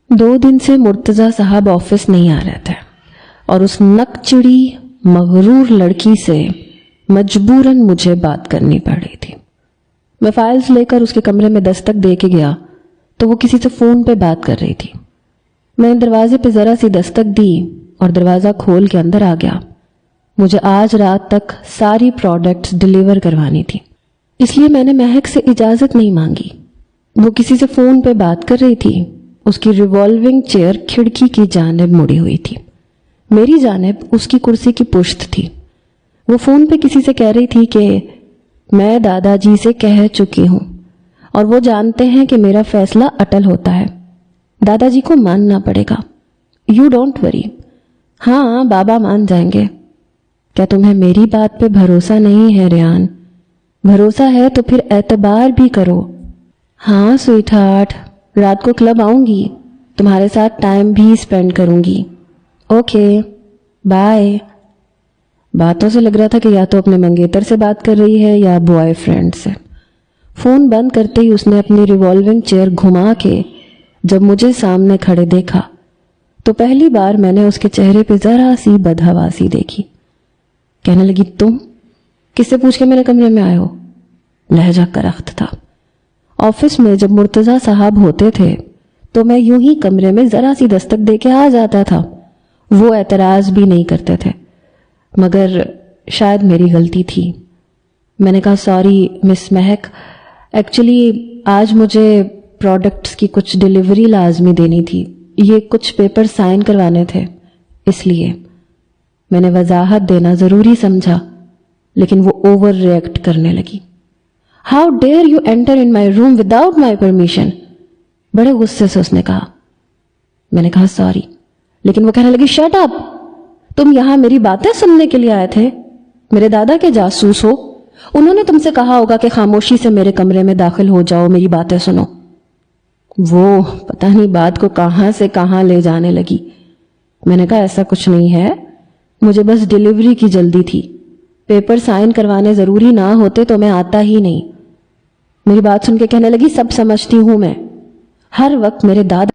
2 दिन से मुर्तज़ा साहब ऑफिस नहीं आ रहे थे और उस नकचिड़ी मगरूर लड़की से मजबूरन मुझे बात करनी पड़ रही थी। मैं फाइल्स लेकर उसके कमरे में दस्तक दे के गया तो वो किसी से फ़ोन पे बात कर रही थी। मैंने दरवाजे पे ज़रा सी दस्तक दी और दरवाज़ा खोल के अंदर आ गया। मुझे आज रात तक सारी प्रोडक्ट्स डिलीवर करवानी थी, इसलिए मैंने महक से इजाज़त नहीं मांगी। वो किसी से फ़ोन पे बात कर रही थी। उसकी रिवॉल्विंग चेयर खिड़की की जानिब मुड़ी हुई थी। मेरी जानिब उसकी कुर्सी की पुश्त थी। वो फ़ोन पे किसी से कह रही थी कि मैं दादाजी से कह चुकी हूँ और वो जानते हैं कि मेरा फैसला अटल होता है। दादाजी को मानना पड़ेगा। यू डोंट वरी, हाँ बाबा मान जाएंगे। क्या तुम्हें मेरी बात पे भरोसा नहीं है रेहान? भरोसा है तो फिर एतबार भी करो। हाँ स्वीट हार्ट, रात को क्लब आऊंगी, तुम्हारे साथ टाइम भी स्पेंड करूंगी। Okay bye. बातों से लग रहा था कि या तो अपने मंगेतर से बात कर रही है या बॉयफ्रेंड से। फ़ोन बंद करते ही उसने अपनी रिवॉल्विंग चेयर घुमा के जब मुझे सामने खड़े देखा तो पहली बार मैंने उसके चेहरे पे ज़रा सी बदहवासी देखी। कहने लगी, तुम किससे पूछ के मेरे कमरे में आए हो? लहजा करख्त था। ऑफिस में जब मुर्तज़ा साहब होते थे तो मैं यूं ही कमरे में ज़रा सी दस्तक दे के आ जाता था। वो एतराज़ भी नहीं करते थे, मगर शायद मेरी गलती थी। मैंने कहा, सॉरी मिस महक, एक्चुअली आज मुझे प्रोडक्ट्स की कुछ डिलीवरी लाजमी देनी थी। ये कुछ पेपर साइन करवाने थे, इसलिए मैंने वजाहत देना ज़रूरी समझा, लेकिन वो ओवर रिएक्ट करने लगी। How dare you enter in my room without my permission? बड़े गुस्से से उसने कहा। मैंने कहा सॉरी, लेकिन वो कहने लगी, शट अप, तुम यहां मेरी बातें सुनने के लिए आए थे? मेरे दादा के जासूस हो? उन्होंने तुमसे कहा होगा कि खामोशी से मेरे कमरे में दाखिल हो जाओ, मेरी बातें सुनो। वो पता नहीं बात को कहां से कहां ले जाने लगी। मैंने कहा, ऐसा कुछ नहीं है, मुझे बस डिलीवरी की जल्दी थी। पेपर साइन करवाने जरूरी ना होते तो मैं आता ही नहीं। मेरी बात सुन के कहने लगी, सब समझती हूं मैं, हर वक्त मेरे दादा